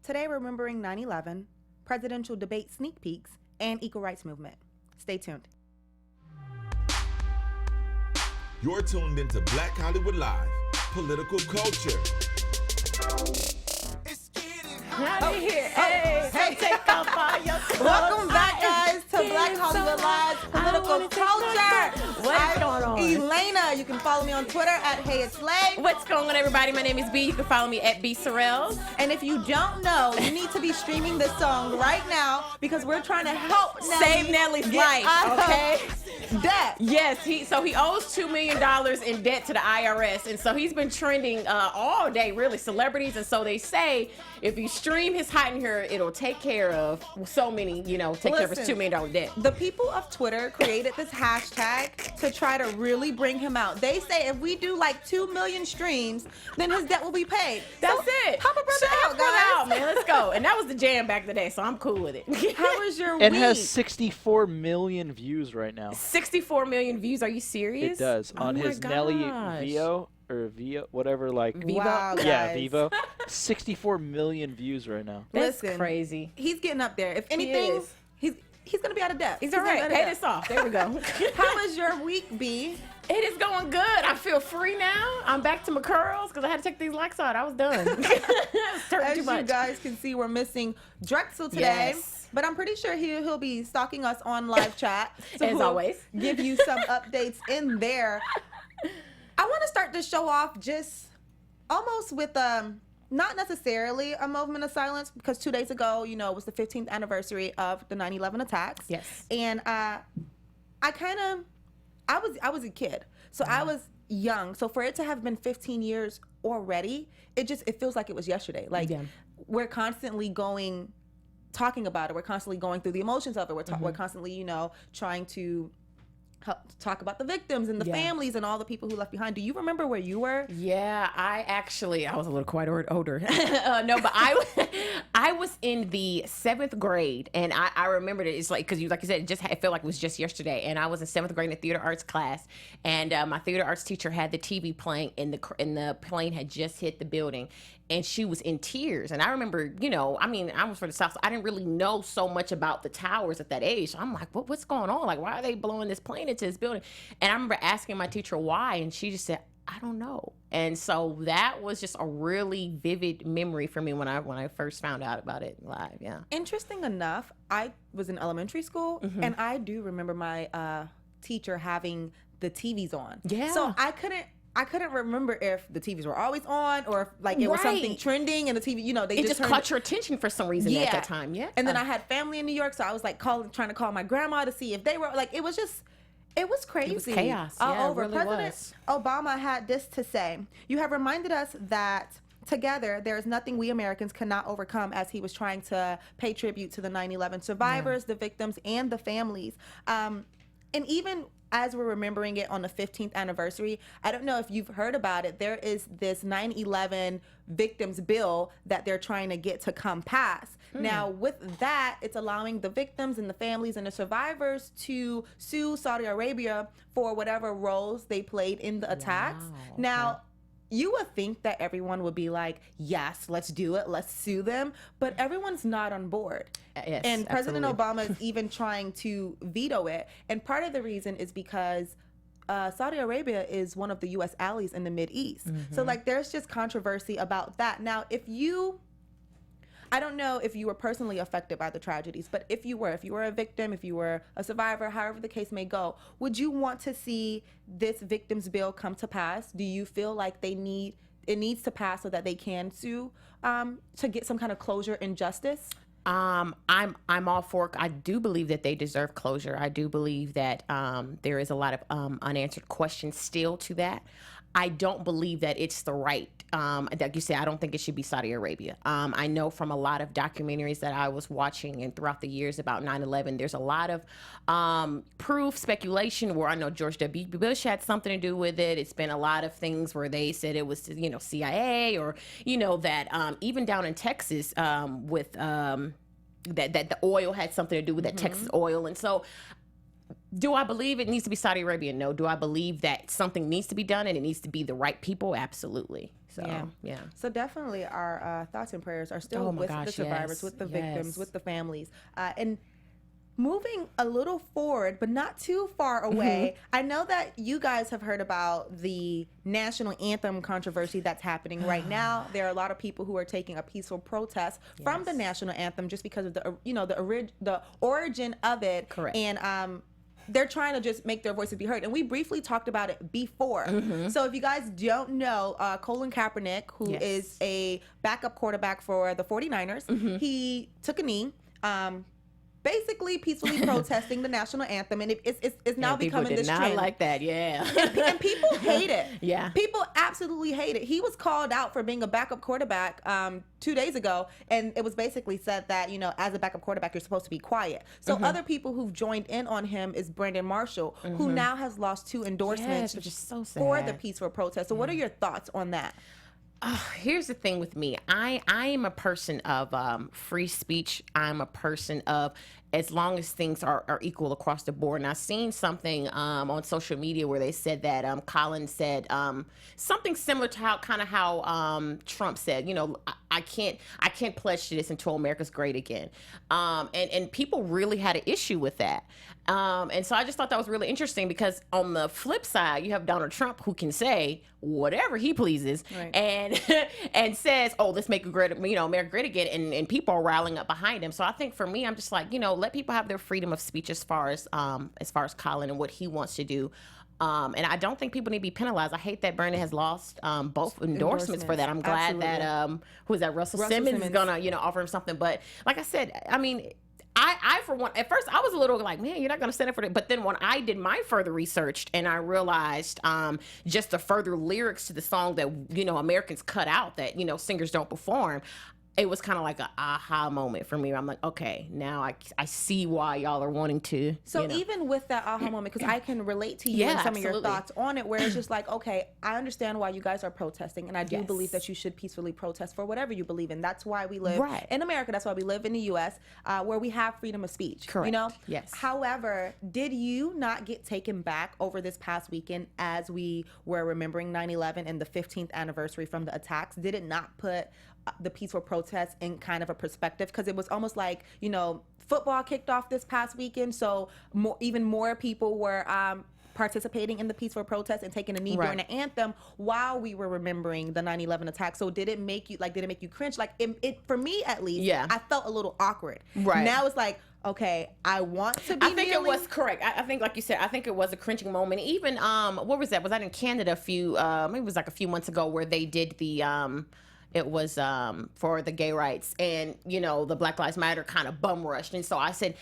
today we're remembering 9/11, presidential debate sneak peeks, and equal rights movement. Stay tuned. You're tuned into Black Hollywood Live, political culture. Out of here. Hey, take off all your clothes. Welcome back, guys, to Black Hollywood Live's political culture. What's going on? Elayna. You can follow me on Twitter at Hey It's Lay. What's going on, everybody? My name is B. You can follow me at B Sorrells. And if you don't know, you need to be streaming this song right now because we're trying to help Nelly Save Nelly's get life, out of okay? debt. Yes, he owes $2 million in debt to the IRS, and so he's been trending all day, really, celebrities. And so they say if you stream his Hot in Here, it'll take care of so many, take care of his $2 million debt. The people of Twitter created this hashtag to try to really bring him out. They say if we do like 2 million streams, then his debt will be paid. That's it. Help a brother out, Brother guys. out, man. Let's go. And that was the jam back in the day, so I'm cool with it. How was your It week? has 64 million views right now. 64 million views. Are you serious? It does. Oh On my his Nelly gosh. Vio or Vio, whatever, like. Vivo? Wow, guys. Yeah, Vivo. 64 million views right now. That's Listen, crazy. He's getting up there. If anything, is. he's gonna be out of debt. He's all gonna be right. out of Pay debt. this off. There we go. How was your week, B? It is going good. I feel free now. I'm back to my curls because I had to take these locks out. I was done. It's turning As too you much. guys can see, we're missing Drexel today. Yes. But I'm pretty sure he'll be stalking us on live chat. So As we'll always. give you some updates in there. I want to start the show off just almost with not necessarily a moment of silence because 2 days ago, was the 15th anniversary of the 9/11 attacks. Yes. And I was a kid, so I was young. So for it to have been 15 years already, it feels like it was yesterday. Like we're constantly talking about it. We're constantly going through the emotions of it. We're constantly, trying to talk about the victims and the families and all the people who left behind. Do you remember where you were? Yeah, I was a little quite older. No, but I was in the 7th grade, and I remembered it. It's like, because like you said, it felt like it was just yesterday. And I was in 7th grade in a theater arts class, and my theater arts teacher had the TV playing, and the plane had just hit the building. And she was in tears. And I remember, I was from the South, so I didn't really know so much about the towers at that age. So I'm like, what's going on? Like, why are they blowing this plane into this building? And I remember asking my teacher why, and she just said, I don't know. And so that was just a really vivid memory for me when I first found out about it live. Yeah. Interesting enough, I was in elementary school, and I do remember my teacher having the TVs on. Yeah. So I couldn't remember if the TVs were always on or if it was something trending and the TV, they It just turned caught your attention for some reason at that time. Yeah. And then I had family in New York, so I was like trying to call my grandma to see if they were like, it was crazy. It was chaos. All Yeah, it over. really President was. Obama had this to say: "You have reminded us that together there is nothing we Americans cannot overcome," as he was trying to pay tribute to the 9/11 survivors, the victims, and the families. And even as we're remembering it on the 15th anniversary, I don't know if you've heard about it. There is this 9/11 victims bill that they're trying to get to come pass. Now, with that, it's allowing the victims and the families and the survivors to sue Saudi Arabia for whatever roles they played in the attacks. Wow. Now, you would think that everyone would be like, yes, let's do it, let's sue them, but everyone's not on board. Yes, And President absolutely. Obama is even trying to veto it. And part of the reason is because Saudi Arabia is one of the U.S. allies in the Mideast. So there's just controversy about that. Now, I don't know if you were personally affected by the tragedies, but if you were a victim, if you were a survivor, however the case may go, would you want to see this victims bill come to pass? Do you feel like it needs to pass so that they can sue to get some kind of closure and justice? I'm all for. I do believe that they deserve closure. I do believe that there is a lot of unanswered questions still to that. I don't believe that it's the right. Like you said, I don't think it should be Saudi Arabia. I know from a lot of documentaries that I was watching and throughout the years about 9/11, there's a lot of proof, speculation where I know George W. Bush had something to do with it. It's been a lot of things where they said it was, CIA or, that even down in Texas with that the oil had something to do with that Texas oil. And so do I believe it needs to be Saudi Arabia? No. Do I believe that something needs to be done and it needs to be the right people? Absolutely. So, yeah. So definitely our thoughts and prayers are still with the survivors, with the victims, with the families. And moving a little forward, but not too far away, I know that you guys have heard about the national anthem controversy that's happening right now. There are a lot of people who are taking a peaceful protest from the national anthem just because of the origin of it. Correct. And they're trying to just make their voices be heard. And we briefly talked about it before. So if you guys don't know, Colin Kaepernick, who is a backup quarterback for the 49ers, he took a knee, basically peacefully protesting the national anthem. And it's now becoming this trend. Not like that, And people hate it. Yeah. People absolutely hate it. He was called out for being a backup quarterback 2 days ago, and it was basically said that, as a backup quarterback, you're supposed to be quiet. So other people who've joined in on him is Brandon Marshall, who now has lost 2 endorsements which is so sad. for the peaceful protest. So what are your thoughts on that? Here's the thing with me. I am a person of free speech. I'm a person of, as long as things are equal across the board. And I've seen something on social media where they said that Colin said something similar to how Trump said, I can't pledge to this until America's great again. And people really had an issue with that. And so I just thought that was really interesting, because on the flip side, you have Donald Trump, who can say whatever he pleases, and says, "Oh, let's make America great again," and people are riling up behind him. So I think for me, I'm just like, let people have their freedom of speech as far as Colin and what he wants to do. And I don't think people need to be penalized. I hate that Brandon has lost both endorsements for that. I'm glad that who is that? Russell Simmons is gonna offer him something. But like I said, I mean, I for one, at first I was a little like, man, you're not going to stand up for it. But then when I did my further research and I realized just the further lyrics to the song that, Americans cut out, that, singers don't perform, it was kind of like an aha moment for me. I'm like, okay, now I see why y'all are wanting to. So even with that aha moment, because I can relate to you and some of your thoughts on it, where it's just like, okay, I understand why you guys are protesting, and I do believe that you should peacefully protest for whatever you believe in. That's why we live in America. That's why we live in the U.S., where we have freedom of speech. Correct. Yes. However, did you not get taken back over this past weekend as we were remembering 9/11 and the 15th anniversary from the attacks? Did it not put the peaceful protests in kind of a perspective? Because it was almost like, football kicked off this past weekend, so even more people were participating in the peaceful protest and taking a knee during the anthem while we were remembering the 9/11 attack. So did it make you cringe? Like it for me at least, I felt a little awkward. Right. Now it's like, okay, I want to be kneeling. It was correct. I think, like you said, I think it was a cringing moment. Even, what was that? Was that in Canada maybe it was like a few months ago, where they did the, it was for the gay rights, and the Black Lives Matter kind of bum rushed, and so I said,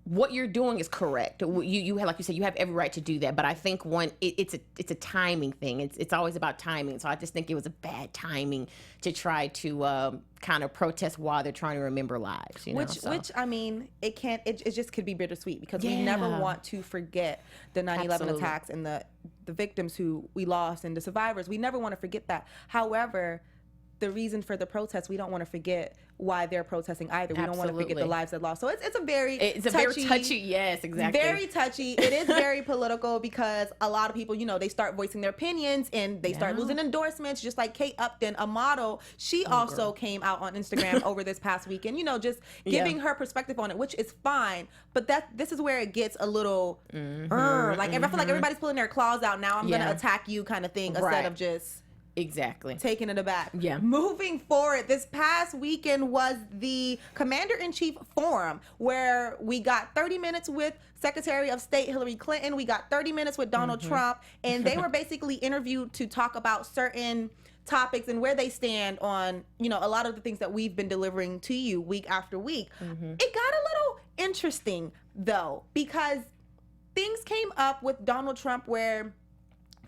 what you're doing is correct. You have, like you said, you have every right to do that. But I think it's a timing thing. It's always about timing. So I just think it was a bad timing to try to kind of protest while they're trying to remember lives. Which I mean, it just could be bittersweet, because we never want to forget the 9/11 attacks and the victims who we lost and the survivors. We never want to forget that. However, the reason for the protest, we don't want to forget why they're protesting either. We don't want to forget the lives that lost. So it's a very touchy, yes, exactly. Very touchy. It is very political, because a lot of people, they start voicing their opinions and they start losing endorsements. Just like Kate Upton, a model, she also came out on Instagram over this past weekend, just giving her perspective on it, which is fine. But this is where it gets a little, I feel like everybody's pulling their claws out. Now I'm going to attack you kind of thing, instead of just... Exactly. Taking it aback. Yeah. Moving forward, this past weekend was the Commander-in-Chief Forum, where we got 30 minutes with Secretary of State Hillary Clinton. We got 30 minutes with Donald Trump, and they were basically interviewed to talk about certain topics and where they stand on, a lot of the things that we've been delivering to you week after week. It got a little interesting, though, because things came up with Donald Trump where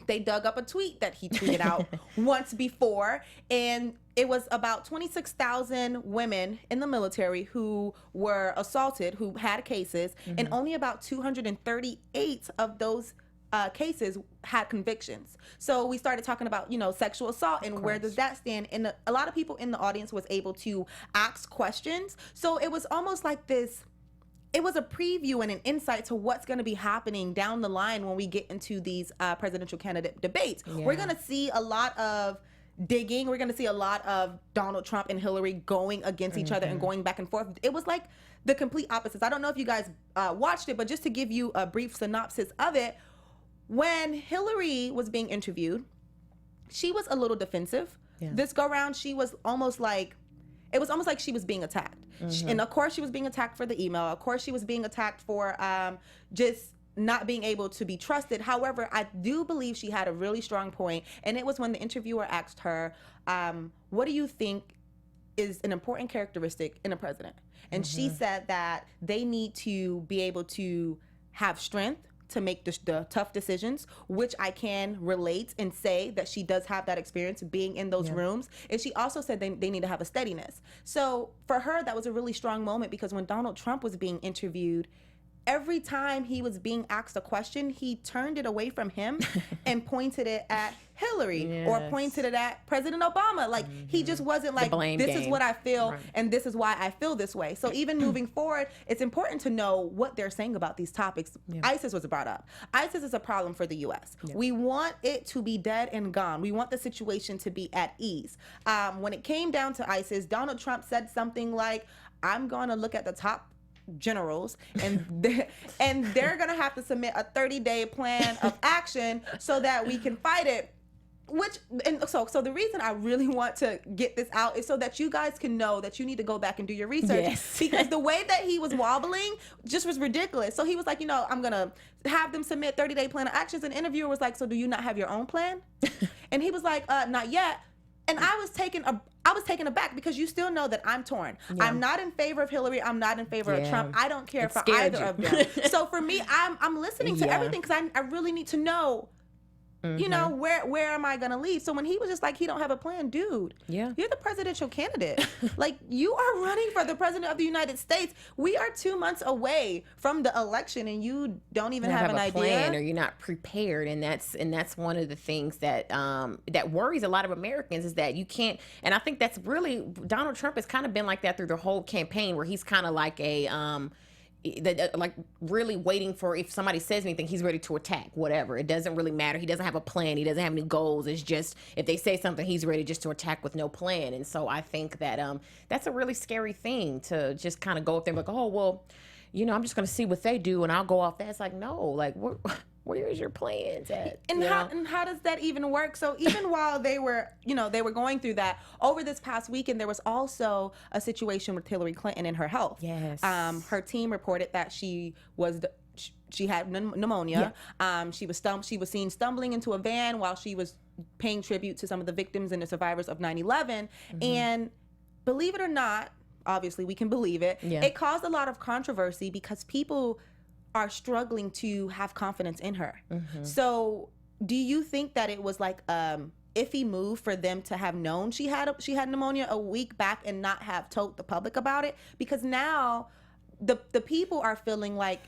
they dug up a tweet that he tweeted out once before, and it was about 26,000 women in the military who were assaulted, who had cases, and only about 238 of those cases had convictions. So we started talking about, sexual assault and where does that stand? And a lot of people in the audience was able to ask questions. So it was almost like this. It was a preview and an insight to what's going to be happening down the line when we get into these presidential candidate debates. We're going to see a lot of digging. We're going to see a lot of Donald Trump and Hillary going against each other and going back and forth. It was like the complete opposites. I don't know if you guys watched it, but just to give you a brief synopsis of it, when Hillary was being interviewed, she was a little defensive. This go round, she was almost like, it was almost like she was being attacked. And of course she was being attacked for the email. Of course she was being attacked for just not being able to be trusted. However, I do believe she had a really strong point, and it was when the interviewer asked her, what do you think is an important characteristic in a president? And she said that they need to be able to have strength to make the tough decisions, which I can relate and say that she does have that experience being in those rooms. And she also said they need to have a steadiness. So for her, that was a really strong moment, because when Donald Trump was being interviewed, every time he was being asked a question, he turned it away from him and pointed it at Hillary or pointed it at President Obama. Like, he just wasn't like, this is what I feel and this is why I feel this way. So even moving forward, it's important to know what they're saying about these topics. ISIS was brought up. ISIS is a problem for the U.S. We want it to be dead and gone. We want the situation to be at ease. When it came down to ISIS, Donald Trump said something like, I'm going to look at the top generals and they're gonna have to submit a 30-day plan of action so that we can fight it. So the reason I really want to get this out is so that you guys can know that you need to go back and do your research, because the way that he was wobbling just was ridiculous. So he was like, I'm gonna have them submit 30-day plan of actions, and the interviewer was like, so do you not have your own plan? And he was like, not yet. And I was taken aback, because you still know that I'm torn. I'm not in favor of Hillary. I'm not in favor of Trump. I don't care for either of them. So for me, I'm listening to everything, because I really need to know, where am I going to lead? So when he was just like, he don't have a plan, dude, you're the presidential candidate. Like, you are running for the president of the United States. We are 2 months away from the election, and you don't even have an idea. Plan, or you're not prepared. And that's one of the things that that worries a lot of Americans, is that you can't. And I think that's really, Donald Trump has kind of been like that through the whole campaign, where he's kind of like like really waiting for, if somebody says anything, he's ready to attack, whatever. It doesn't really matter. He doesn't have a plan. He doesn't have any goals. It's just, if they say something, he's ready just to attack with no plan. And so I think that that's a really scary thing, to just kind of go up there and be like, oh, well, I'm just going to see what they do and I'll go off that. It's like, no, like, where is your plans at? And how does that even work? So even while they were going through that, over this past weekend, there was also a situation with Hillary Clinton and her health. Yes. Her team reported that she had pneumonia. She was seen stumbling into a van while she was paying tribute to some of the victims and the survivors of 9/11. And believe it or not, obviously we can believe it, it caused a lot of controversy, because people are struggling to have confidence in her. So do you think that it was like iffy move for them to have known she had pneumonia a week back and not have told the public about it? Because now the people are feeling like,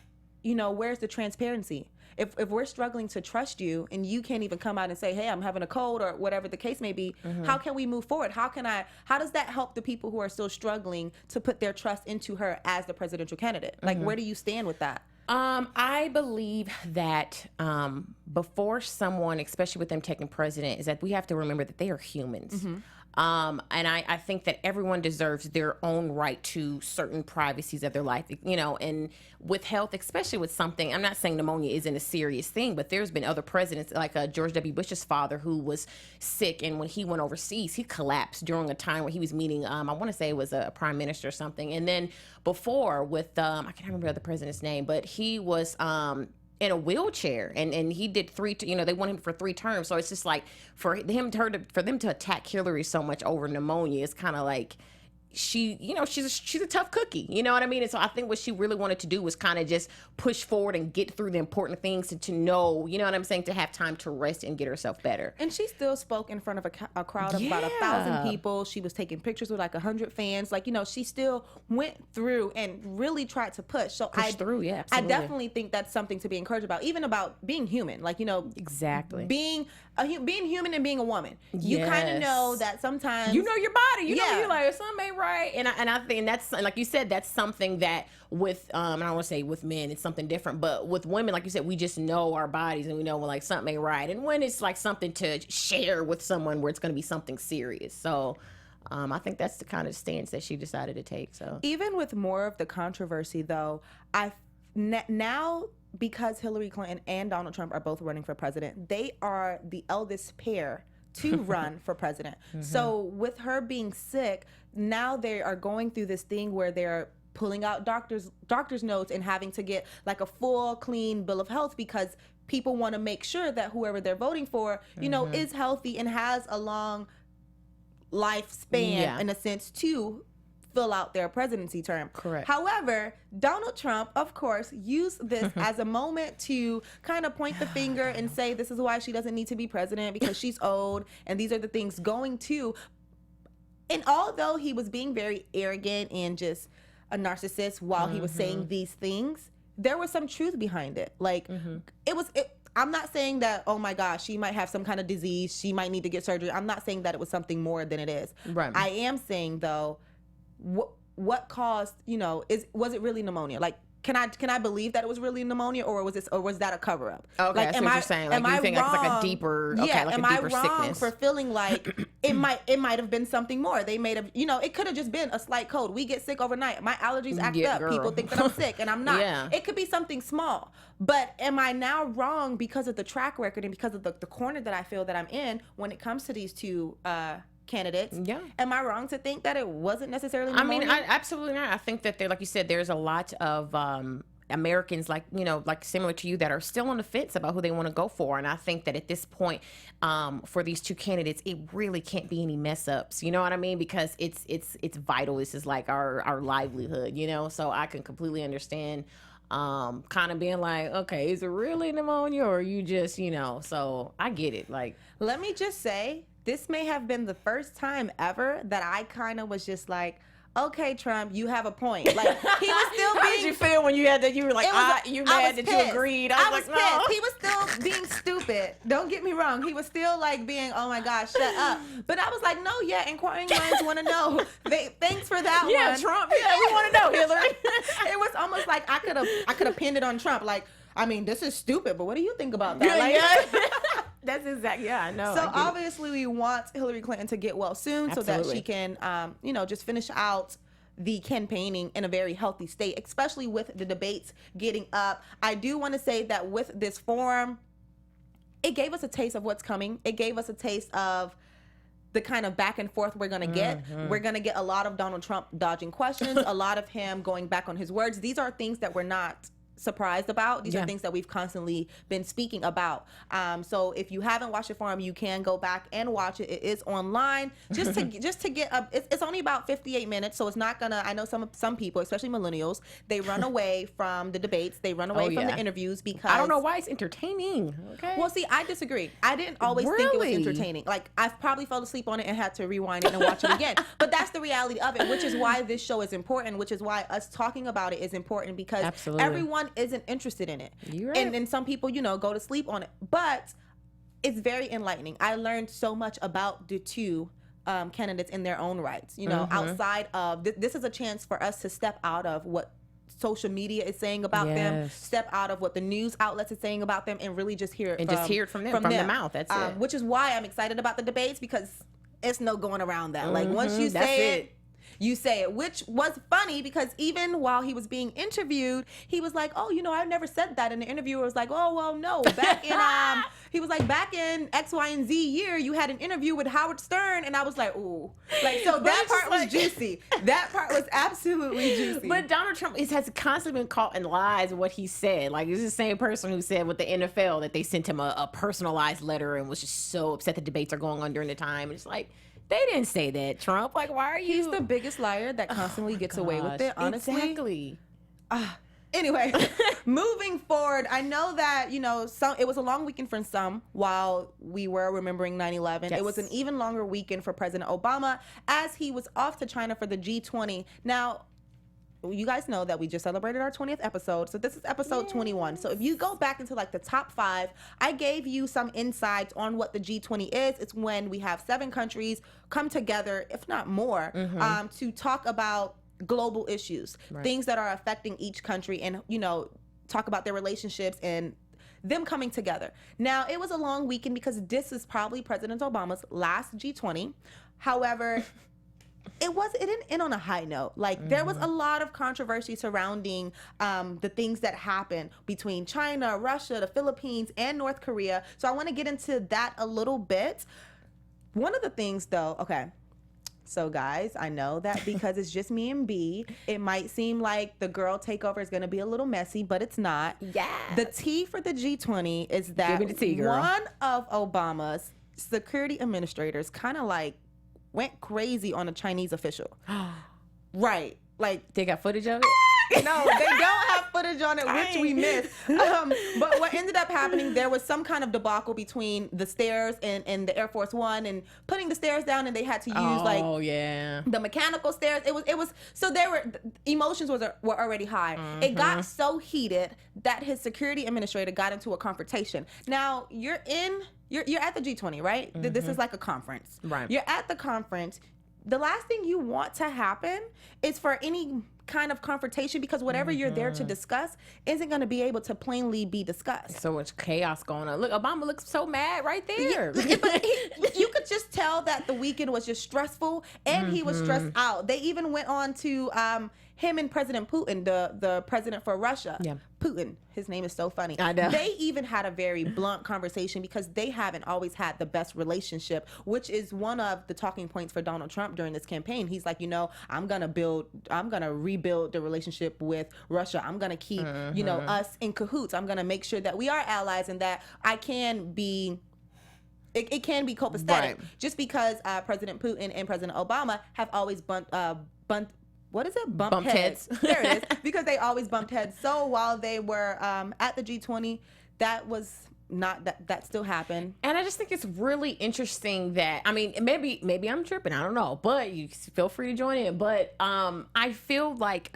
where's the transparency? If we're struggling to trust you and you can't even come out and say, hey, I'm having a cold, or whatever the case may be, how can we move forward? How does that help the people who are still struggling to put their trust into her as the presidential candidate? Like, where do you stand with that? I believe that before someone, especially with them taking president, is that we have to remember that they are humans. And I think that everyone deserves their own right to certain privacies of their life, and with health, especially with something, I'm not saying pneumonia isn't a serious thing, but there's been other presidents, like George W. Bush's father, who was sick, and when he went overseas, he collapsed during a time where he was meeting, I want to say it was a prime minister or something. And then before with, I can't remember the other president's name, but he was, in a wheelchair, and he did they want him for 3 terms. So it's just like, for them to attack Hillary so much over pneumonia, it's kind of like, she's a tough cookie, you know what I mean? And so I think what she really wanted to do was kind of just push forward and get through the important things, and to know, you know what I'm saying, to have time to rest and get herself better. And she still spoke in front of a crowd of about 1,000 people. She was taking pictures with like 100 fans. Like, she still went through and really tried to push. So I definitely think that's something to be encouraged about, even about being human. Like, exactly, being human and being a woman. You kind of know that sometimes, your body, you know, you're like, something ain't right. right. And I think that's, like you said, that's something that with, I don't want to say with men, it's something different, but with women, like you said, we just know our bodies and we know when like something ain't right. And when it's like something to share with someone where it's going to be something serious. So I think that's the kind of stance that she decided to take. So even with more of the controversy, though, now because Hillary Clinton and Donald Trump are both running for president, they are the eldest pair to run for president. So with her being sick, now they are going through this thing where they're pulling out doctor's notes and having to get like a full clean bill of health because people want to make sure that whoever they're voting for, you know, is healthy and has a long lifespan in a sense to fill out their presidency term. Correct. However, Donald Trump, of course, used this as a moment to kind of point the finger and say this is why she doesn't need to be president because she's old and these are the things going to. And although he was being very arrogant and just a narcissist while he was saying these things, there was some truth behind it. Like I'm not saying that, oh my gosh, she might have some kind of disease, she might need to get surgery. I'm not saying that it was something more than it is. Right. I am saying though, what caused, you know, was it really pneumonia? Like, can I believe that it was really pneumonia, or was that a cover up? Okay, like, I see what you're saying. Like, you think it's like a deeper, like am a deeper I wrong sickness for feeling like it might have been something more? They may have, you know, it could have just been a slight cold. We get sick overnight. My allergies act up. Girl. People think that I'm sick, and I'm not. Yeah. It could be something small. But am I now wrong because of the track record and because of the corner that I feel that I'm in when it comes to these two candidates? Yeah. Am I wrong to think that it wasn't necessarily pneumonia? I mean, absolutely not. I think that like you said, there's a lot of Americans, like, you know, like similar to you, that are still on the fence about who they want to go for. And I think that at this point, for these two candidates, it really can't be any mess ups. You know what I mean? Because it's vital. This is like our livelihood, you know? So I can completely understand kind of being like, okay, is it really pneumonia or you just, you know? So I get it. Like, let me just say, this may have been the first time ever that I kind of was just like, okay, Trump, you have a point. Like, he was still being... How did you feel when you had that? You were like, you mad that you agreed? I was like, pissed. no. He was still being stupid. Don't get me wrong. He was still like being, oh my gosh, shut up. But I was like, no, yeah, inquiring minds want to know. Thanks for that Yeah, one. Trump. Yeah, we want to know, Hillary. It was almost like I could have pinned it on Trump. Like, I mean, this is stupid, but what do you think about that? Like, That's exactly, I know. So obviously we want Hillary Clinton to get well soon. Absolutely. So that she can, you know, just finish out the campaigning in a very healthy state, especially with the debates getting up. I do want to say that with this forum, it gave us a taste of what's coming. It gave us a taste of the kind of back and forth we're going to get. We're going to get a lot of Donald Trump dodging questions, a lot of him going back on his words. These are things that we're not surprised about. These are things that we've constantly been speaking about. So if you haven't watched the forum, you can go back and watch it. It is online. Just to get up. It's only about 58 minutes, so it's not gonna. I know some people, especially millennials, they run away from the debates. They run away from the interviews because I don't know why it's entertaining. Okay. Well, see, I disagree. I didn't always think it was entertaining. Like, I've probably fell asleep on it and had to rewind it and watch it again. But that's the reality of it, which is why this show is important, which is why us talking about it is important, because everyone isn't interested in it. You're right. And then some people, you know, go to sleep on it. But it's very enlightening. I learned so much about the two candidates in their own rights. You know, outside of this is a chance for us to step out of what social media is saying about them, step out of what the news outlets are saying about them, and really just hear it from their mouth. That's it. Which is why I'm excited about the debates, because it's no going around that. Like, once you say it, you say it, which was funny because even while he was being interviewed, he was like, oh, you know, I never said that. And the interviewer was like, oh, well, no, back in, he was like, back in X, Y, and Z year, you had an interview with Howard Stern. And I was like, ooh. Like, so that part was juicy. That part was absolutely juicy. But Donald Trump has constantly been caught in lies of what he said. Like, it's the same person who said with the NFL that they sent him a personalized letter and was just so upset the debates are going on during the time. And it's like, they didn't say that, Trump. Like, why are you? He's the biggest liar that constantly gets away with it, honestly. Exactly. Anyway, moving forward, I know that, you know, it was a long weekend for some while we were remembering 9/11. It was an even longer weekend for President Obama as he was off to China for the G20. Now, you guys know that we just celebrated our 20th episode. So this is episode 21. So if you go back into like the top 5, I gave you some insights on what the G20 is. It's when we have 7 countries come together, if not more, to talk about global issues, things that are affecting each country, and, you know, talk about their relationships and them coming together. Now, it was a long weekend because this is probably President Obama's last G20. However, it didn't end on a high note. Like, there was a lot of controversy surrounding the things that happened between China, Russia, the Philippines, and North Korea. So I want to get into that a little bit. One of the things, though, okay. So, guys, I know that because it's just me and B, it might seem like the girl takeover is going to be a little messy, but it's not. Yeah. The T for the G20 is that Give me the tea, girl. one of Obama's security administrators kind of like went crazy on a Chinese official. Right. Like, They got footage of it? no, they don't have footage on it, which we missed. But what ended up happening, there was some kind of debacle between the stairs and the Air Force One, and putting the stairs down, and they had to use the mechanical stairs. It was so emotions were already high. It got so heated that his security administrator got into a confrontation. Now you're at the G20, right? This is like a conference. Right. You're at the conference. The last thing you want to happen is for any kind of confrontation, because whatever you're there to discuss isn't going to be able to plainly be discussed. So much chaos going on. Look, Obama looks so mad right there. But you could just tell that the weekend was just stressful, and he was stressed out. They even went on to him and President Putin, the president for Russia. Yeah. Putin, his name is so funny. I know. They even had a very blunt conversation because they haven't always had the best relationship, which is one of the talking points for Donald Trump during this campaign. He's like, I'm gonna rebuild the relationship with Russia. I'm gonna keep, us in cahoots. I'm gonna make sure that we are allies and that it can be copacetic. Right. Just because President Putin and President Obama have always bumped heads. There it is. Because they always bumped heads. So while they were at the G20, that was not that still happened. And I just think it's really interesting that, I mean, maybe I'm tripping, I don't know, but you feel free to join in. But I feel like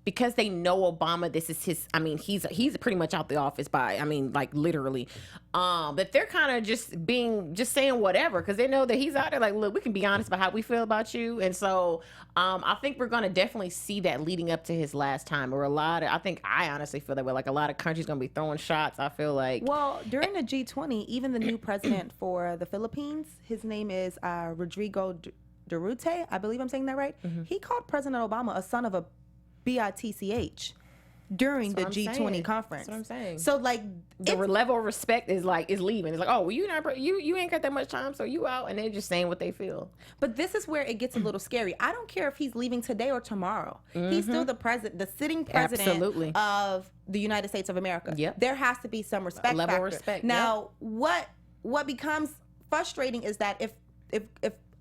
because they know Obama, this is his, I mean, he's pretty much out the office like literally, that they're kind of just saying whatever, because they know that he's out there like, look, we can be honest about how we feel about you. And so I think we're going to definitely see that leading up to his last time, or I honestly feel that way. Like, a lot of countries going to be throwing shots. I feel like. Well, during the G20, even the new president for the Philippines, his name is Rodrigo Duterte. I believe I'm saying that right. He called President Obama a son of a bitch during the G20 conference. That's what I'm saying. So like the level of respect is leaving. It's like, oh, well, you ain't got that much time, so you out, and they're just saying what they feel. But this is where it gets a little scary. I don't care if he's leaving today or tomorrow. He's still the sitting president of the United States of America. Yep. There has to be some respect level factor. of respect. Now, what becomes frustrating is that if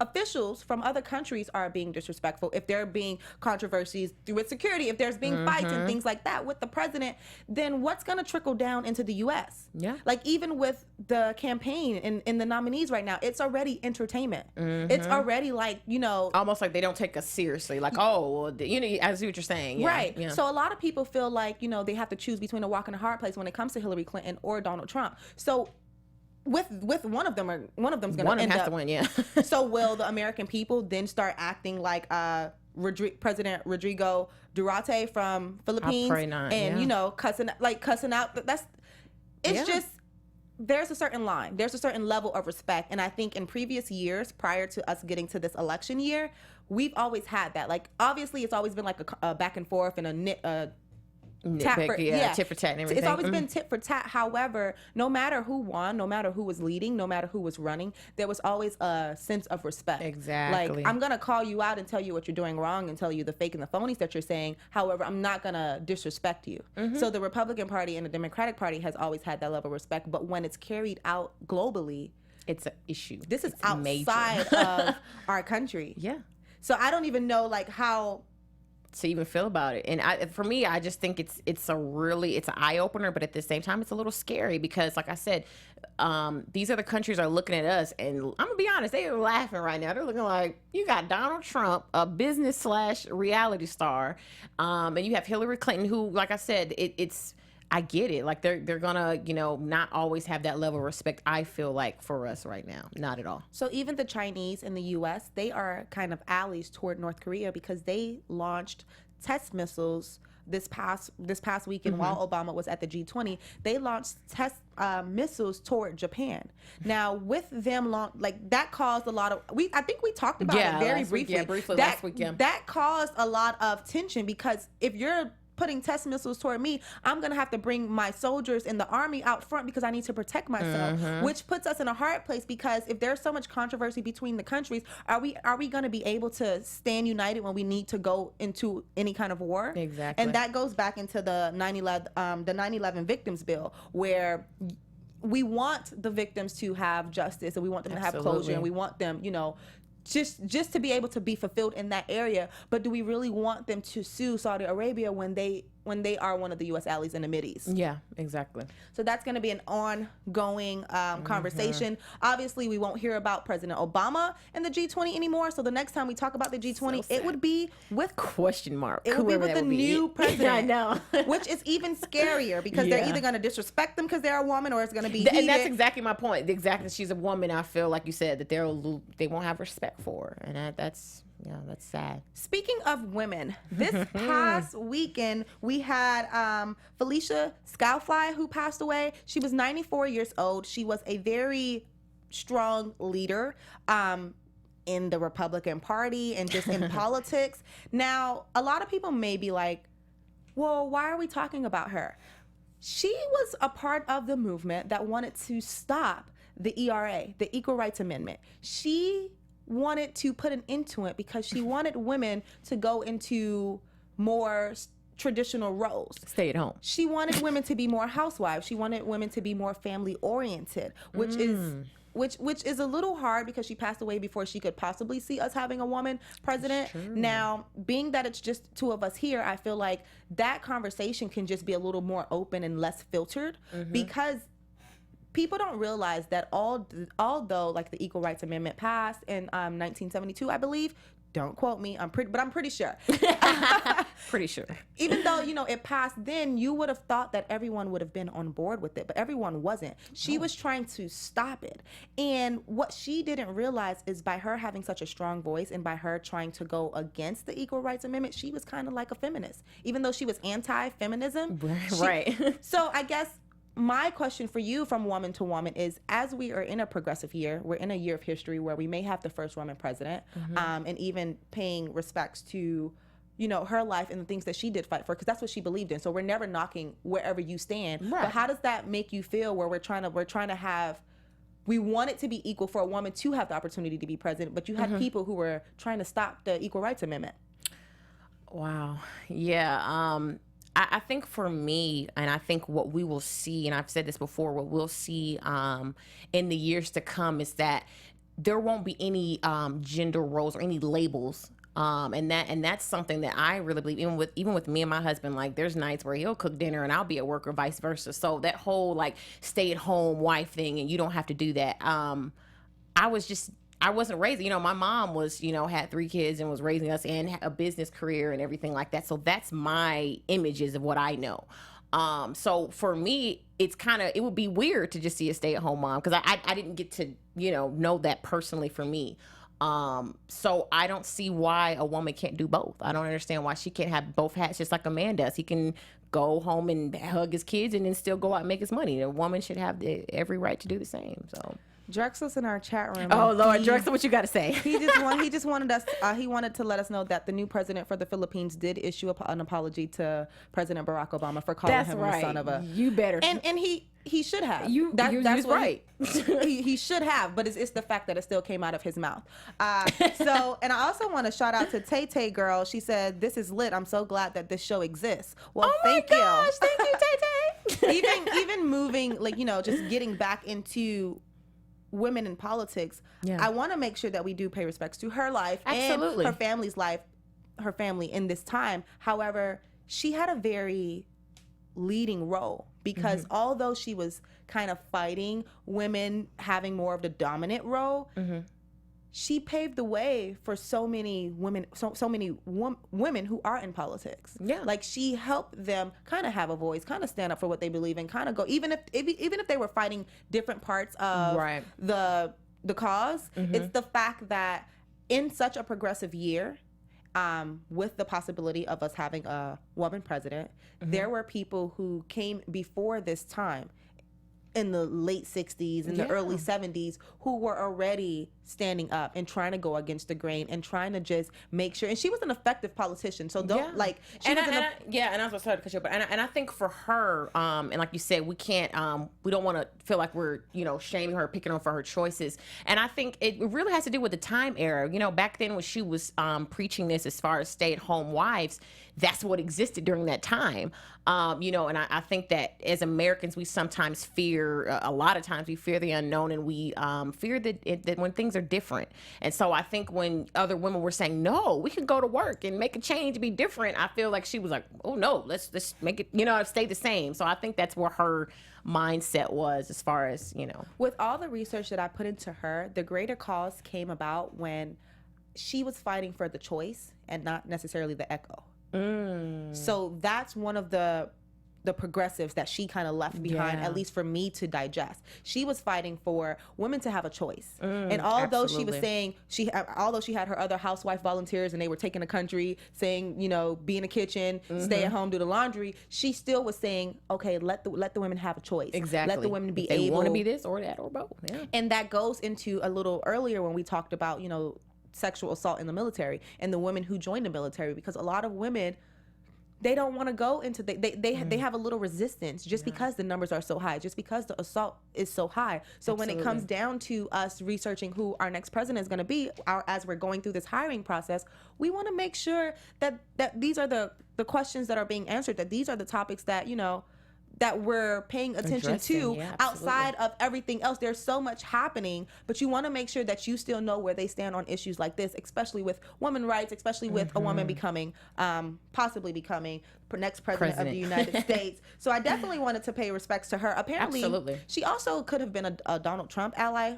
officials from other countries are being disrespectful, if there are being controversies with security, if there's being fights and things like that with the president, then what's going to trickle down into the U.S.? Yeah. Like, even with the campaign and the nominees right now, it's already entertainment. It's already like, almost like they don't take us seriously. Like, oh, well, I see what you're saying. Yeah. Right. Yeah. So a lot of people feel like, they have to choose between a rock and a hard place when it comes to Hillary Clinton or Donald Trump. So with one of them going to end has up to win, yeah. So will the American people then start acting like President Rodrigo Duterte from Philippines? I pray not, and cussing out. Just, there's a certain line. There's a certain level of respect, and I think in previous years, prior to us getting to this election year, we've always had that. Like, obviously, it's always been like a back and forth and a tit for tat and everything. It's always been tit for tat. However, no matter who won, no matter who was leading, no matter who was running, there was always a sense of respect. Exactly. Like, I'm going to call you out and tell you what you're doing wrong and tell you the fake and the phonies that you're saying. However, I'm not going to disrespect you. So the Republican Party and the Democratic Party has always had that level of respect. But when it's carried out globally, it's an issue. This is outside of our country. Yeah. So I don't even know how to even feel about it. And for me, I just think it's an eye opener, but at the same time, it's a little scary because, like I said, these other countries are looking at us, and I'm gonna be honest, they are laughing right now. They're looking like, you got Donald Trump, a business / reality star, and you have Hillary Clinton, who, like I said, it's I get it. Like they're gonna, not always have that level of respect, I feel like, for us right now. Not at all. So even the Chinese in the U.S., they are kind of allies toward North Korea because they launched test missiles this past weekend while Obama was at the G20. They launched test missiles toward Japan. Now with them that caused a lot of I think we talked about it very briefly. Last weekend. That caused a lot of tension because if you're putting test missiles toward me, I'm gonna have to bring my soldiers in the army out front because I need to protect myself, which puts us in a hard place because if there's so much controversy between the countries, are we gonna be able to stand united when we need to go into any kind of war? Exactly. And that goes back into the 9/11 victims bill, where we want the victims to have justice and we want them to have closure and we want them, just to be able to be fulfilled in that area. But do we really want them to sue Saudi Arabia when they are one of the U.S. allies in the Mideast? Yeah, exactly. So that's going to be an ongoing conversation. Obviously, we won't hear about President Obama and the G20 anymore. So the next time we talk about the G20, it would be with question mark. It would be with the new president. Yeah, I know. Which is even scarier because they're either going to disrespect them because they're a woman, or it's going to be and that's exactly my point. Exactly, she's a woman. I feel like you said that they won't have respect for her, and that's sad. Speaking of women, this past weekend we had Felicia Scoutfly, who passed away. She was 94 years old. She was a very strong leader in the Republican Party and just in politics. Now, a lot of people may be like, well, why are we talking about her? She was a part of the movement that wanted to stop the ERA, the Equal Rights Amendment. She wanted to put an end to it because she wanted women to go into more traditional roles. Stay at home. She wanted women to be more housewives. She wanted women to be more family oriented, which is a little hard because she passed away before she could possibly see us having a woman president. Now, being that it's just two of us here, I feel like that conversation can just be a little more open and less filtered because people don't realize that although like the Equal Rights Amendment passed in 1972, I believe. Don't quote me. I'm pretty sure. Pretty sure. Even though it passed then, you would have thought that everyone would have been on board with it, but everyone wasn't. She was trying to stop it, and what she didn't realize is by her having such a strong voice and by her trying to go against the Equal Rights Amendment, she was kind of like a feminist, even though she was anti-feminism. Right. So I guess my question for you from woman to woman is, as we are in a progressive year, we're in a year of history where we may have the first woman president, and even paying respects to, her life and the things that she did fight for, because that's what she believed in. So we're never knocking wherever you stand. Right. But how does that make you feel where we want it to be equal for a woman to have the opportunity to be president, but you had people who were trying to stop the Equal Rights Amendment? Wow. Yeah. I think for me, and I think what we will see, and I've said this before, what we'll see in the years to come is that there won't be any gender roles or any labels. And that's something that I really believe, even with me and my husband, like there's nights where he'll cook dinner and I'll be at work or vice versa. So that whole like stay at home wife thing, and you don't have to do that. I wasn't raised, my mom was, had 3 kids and was raising us and had a business career and everything like that. So that's my images of what I know. So for me, it would be weird to just see a stay-at-home mom because I didn't get to, know that personally for me. So I don't see why a woman can't do both. I don't understand why she can't have both hats just like a man does. He can go home and hug his kids and then still go out and make his money. A woman should have every right to do the same. So Drexel's in our chat room. Oh Lord, Drexel, what you got to say? He just wanted us. He wanted to let us know that the new president for the Philippines did issue an apology to President Barack Obama for calling him the son of a. You better. And he should have. That's right. He should have, but it's the fact that it still came out of his mouth. So, and I also want to shout out to Tay Tay Girl. She said, "This is lit. I'm so glad that this show exists." Well, thank you. Thank you, Tay Tay. even moving, just getting back into women in politics, I want to make sure that we do pay respects to her life and her family's life, her family in this time. However, she had a very leading role because although she was kind of fighting women having more of the dominant role, she paved the way for so many women, women who are in politics. Yeah. Like, she helped them kind of have a voice, kind of stand up for what they believe in, kind of go, even if they were fighting different parts of the cause. It's the fact that in such a progressive year, with the possibility of us having a woman president, there were people who came before this time in the late 60s and the early 70s who were already standing up and trying to go against the grain and trying to just make sure. And she was an effective politician, so don't like. And I was sorry to cut you, but and I think for her, and like you said, we can't, we don't want to feel like we're shaming her, picking on for her choices. And I think it really has to do with the time era. Back then when she was preaching this as far as stay-at-home wives, that's what existed during that time. And I think that as Americans, we sometimes fear, a lot of times we fear the unknown, and we fear that when things are different. And so I think when other women were saying, no, we can go to work and make a change, be different, I feel like she was like, oh no, let's make it, stay the same. So I think that's where her mindset was as far as, With all the research that I put into her, the greater cause came about when she was fighting for the choice and not necessarily the echo. So that's one of the progressives that she kind of left behind, at least for me to digest. She was fighting for women to have a choice. And although she was saying, although she had her other housewife volunteers and they were taking the country, saying, be in the kitchen, stay at home, do the laundry, she still was saying, okay, let the women have a choice. Exactly. Let the women be they able. want to be this or that or both. Yeah. And that goes into a little earlier when we talked about, sexual assault in the military and the women who joined the military, because a lot of women, they don't want to go into they have a little resistance just because the numbers are so high, just because the assault is so high. So when it comes down to us researching who our next president is going to be, as we're going through this hiring process, we want to make sure that these are the questions that are being answered, that these are the topics that that we're paying attention to outside of everything else. There's so much happening, but you want to make sure that you still know where they stand on issues like this, especially with women's rights, especially with a woman becoming, possibly becoming next president of the United States. So I definitely wanted to pay respects to her. Apparently, she also could have been a Donald Trump ally.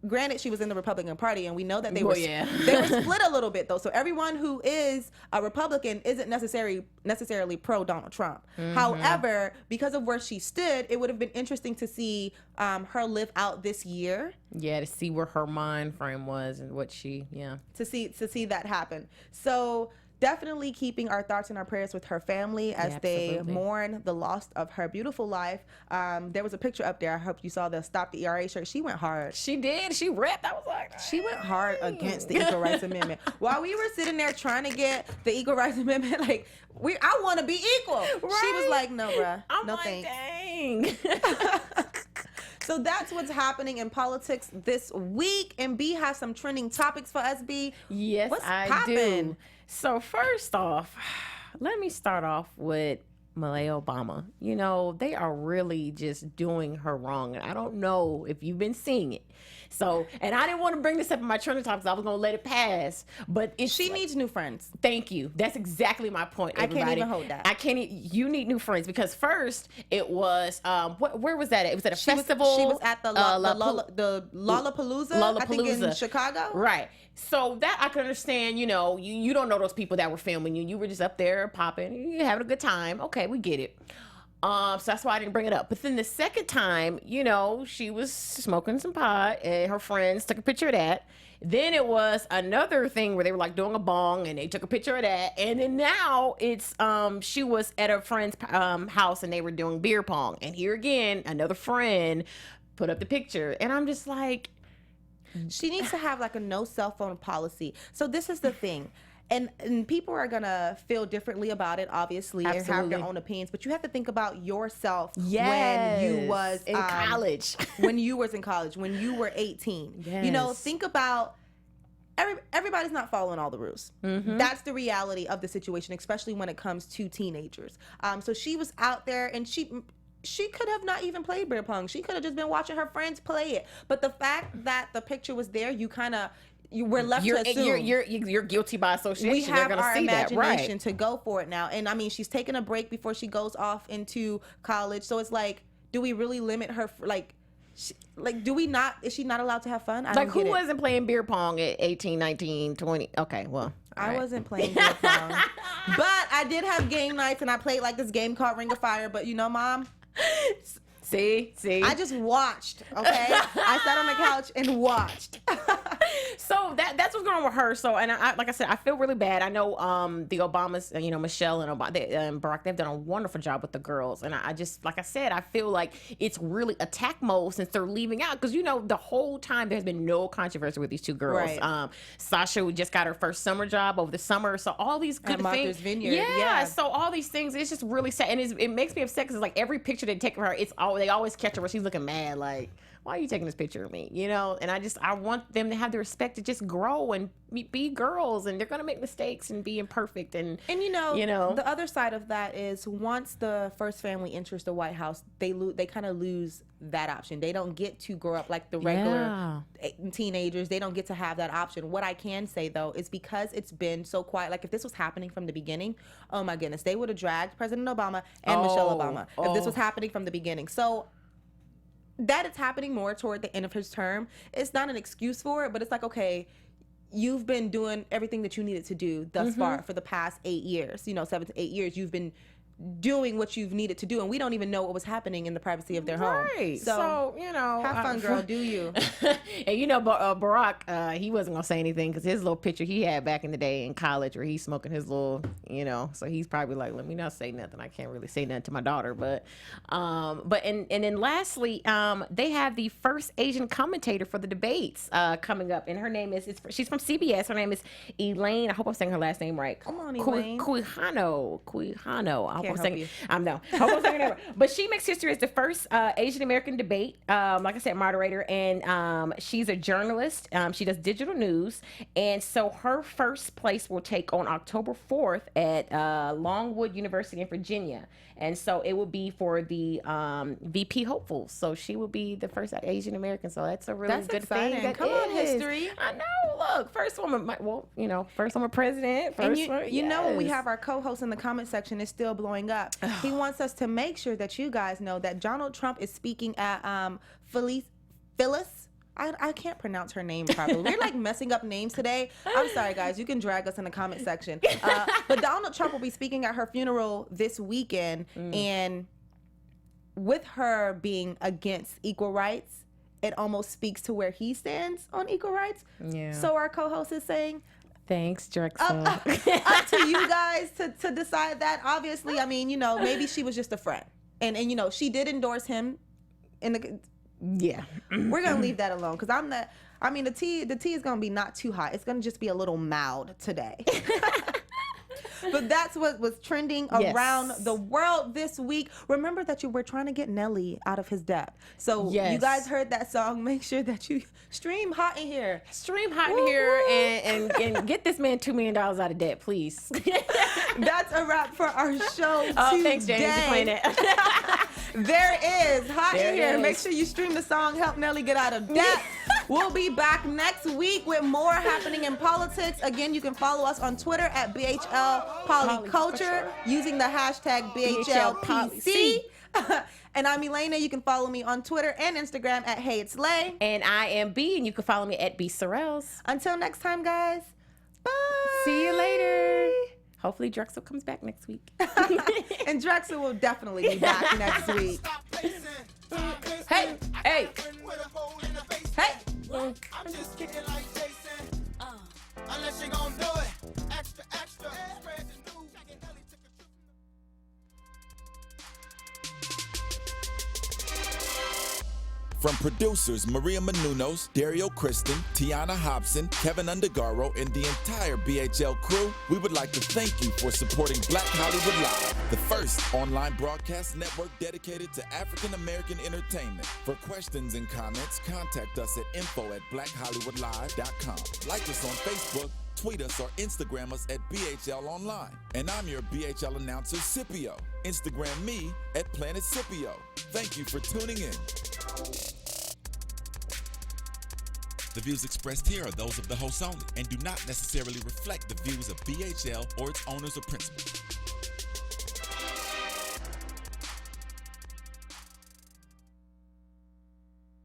Granted, she was in the Republican Party, and we know that they were split a little bit, though. So everyone who is a Republican isn't necessarily pro Donald Trump. However, because of where she stood, it would have been interesting to see her live out this year. Yeah, to see where her mind frame was and what she, to see that happen. So definitely keeping our thoughts and our prayers with her family as they mourn the loss of her beautiful life. There was a picture up there. I hope you saw the Stop the ERA shirt. She went hard. She did. She ripped. I was like, she went hard against the Equal Rights Amendment. While we were sitting there trying to get the Equal Rights Amendment, like, I want to be equal. Right? She was like, no, bruh. No thanks. Dang. So that's what's happening in politics this week. And B has some trending topics for us, B. Yes, I do. So first off, let me start off with Michelle Obama. They are really just doing her wrong. And I don't know if you've been seeing it. So, and I didn't want to bring this up in my trending topics. I was going to let it pass. But she needs new friends. Thank you. That's exactly my point, everybody. I can't even hold that. You need new friends, because first it was, where was that at? It was at a festival. She was at the Lollapalooza, I think in Chicago. Right. So that I can understand, you don't know those people that were filming you. You were just up there popping, you having a good time. Okay, we get it. So that's why I didn't bring it up. But then the second time, she was smoking some pot and her friends took a picture of that. Then it was another thing where they were like doing a bong and they took a picture of that. And then now it's, she was at a friend's house and they were doing beer pong. And here again, another friend put up the picture. And I'm just like, she needs to have like a no cell phone policy. So this is the thing. And people are going to feel differently about it, obviously, and have their own opinions. But you have to think about yourself when you was in college. When you was in college, when you were 18. Yes. Think about everybody's not following all the rules. That's the reality of the situation, especially when it comes to teenagers. So she was out there and she could have not even played beer pong. She could have just been watching her friends play it. But the fact that the picture was there, you kind of we're left to assume. You're guilty by association. We have They're gonna our see that, imagination right? to go for it now. And I mean, she's taking a break before she goes off into college. So it's like, do we really limit her? Do we not? Is she not allowed to have fun? I Like, don't who get it. wasn't playing beer pong at 18, 19, 20? Okay, well. I wasn't playing beer pong. But I did have game nights, and I played like this game called Ring of Fire. But you know, Mom, See? I just watched, okay? I sat on the couch and watched. So that's what's going on with her. So, and I like I said, I feel really bad. I know the Obamas, Michelle and Barack, they've done a wonderful job with the girls. And I just, like I said, I feel like it's really attack mode since they're leaving out. Because, the whole time there's been no controversy with these two girls. Right. Sasha just got her first summer job over the summer. So all these good At Martha's things. Vineyard, Yeah, yeah. So all these things, it's just really sad. And it makes me upset because like every picture they take of her, they always catch her where she's looking mad, like, why are you taking this picture of me? And I want them to have the respect to just grow and be girls, and they're gonna make mistakes and be imperfect. And the other side of that is once the first family enters the White House, they kind of lose that option. They don't get to grow up like the regular teenagers. They don't get to have that option. What I can say though is because it's been so quiet. Like if this was happening from the beginning, oh my goodness, they would have dragged President Obama and Michelle Obama if this was happening from the beginning. So that it's happening more toward the end of his term, it's not an excuse for it, but it's like, okay, you've been doing everything that you needed to do thus far for the past 8 years, 7 to 8 years. You've been doing what you've needed to do, and we don't even know what was happening in the privacy of their home. Right. So have fun, girl. Do you? And Barack, he wasn't gonna say anything because his little picture he had back in the day in college where he's smoking his little, so he's probably like, let me not say nothing. I can't really say nothing to my daughter, but then lastly, they have the first Asian commentator for the debates coming up, and her name she's from CBS. Her name is Elayna. I hope I'm saying her last name right. Come on, Elaine. Quijano. I hope I'm saying help it. I know. I hope I'm saying it right. But she makes history as the first Asian American debate, like I said, moderator, and she's a journalist. She does digital news, and so her first place will take on October 4th at Longwood University in Virginia, and so it will be for the VP hopefuls. So she will be the first Asian American. So that's a really good exciting. thing. Come on, history. I know. Look, first woman. First woman president. First And one. you know, when we Yes. have our co-host in the comment section, is still blowing up. He wants us to make sure that you guys know that Donald Trump is speaking at Phyllis. I can't pronounce her name properly. We're like messing up names today. I'm sorry, guys. You can drag us in the comment section. But Donald Trump will be speaking at her funeral this weekend. And with her being against equal rights, it almost speaks to where he stands on equal rights. Yeah. So our co-host is saying, Thanks, Drexel. up to you guys to decide that. Obviously, I mean, maybe she was just a friend. And she did endorse him in the... Yeah. We're gonna leave that alone because the tea is gonna be not too hot. It's gonna just be a little mild today. But that's what was trending around the world this week. Remember that we're trying to get Nelly out of his debt. So you guys heard that song. Make sure that you stream Hot in Here. Stream Hot in Here and get this man $2 million out of debt, please. That's a wrap for our show today. Thanks, James, for playing it. There is Hot There in Here. it Make is. sure you stream the song Help Nelly Get Out of Debt. We'll be back next week with more happening in politics. Again, you can follow us on Twitter at BHL Polyculture using the hashtag BHLPC. And I'm Elayna. You can follow me on Twitter and Instagram at Hey It's Lay. And I am B, and you can follow me at B Sorrells. Until next time, guys. Bye. See you later. Hopefully Drexel comes back next week. And Drexel will definitely be back next week. Hey. Hey. I'm just kidding like Jason. Unless you gon' do it. Extra, extra. Spread the news. Nelly took a trip. From producers Maria Menounos, Dario Kristen, Tiana Hobson, Keven Undergaro, and the entire BHL crew, we would like to thank you for supporting Black Hollywood Live, the first online broadcast network dedicated to African American entertainment. For questions and comments, contact us at info@blackhollywoodlive.com. Like us on Facebook, tweet us, or Instagram us at BHL Online. And I'm your BHL announcer, Scipio. Instagram me at Planet Scipio. Thank you for tuning in. The views expressed here are those of the hosts only and do not necessarily reflect the views of BHL or its owners or principals.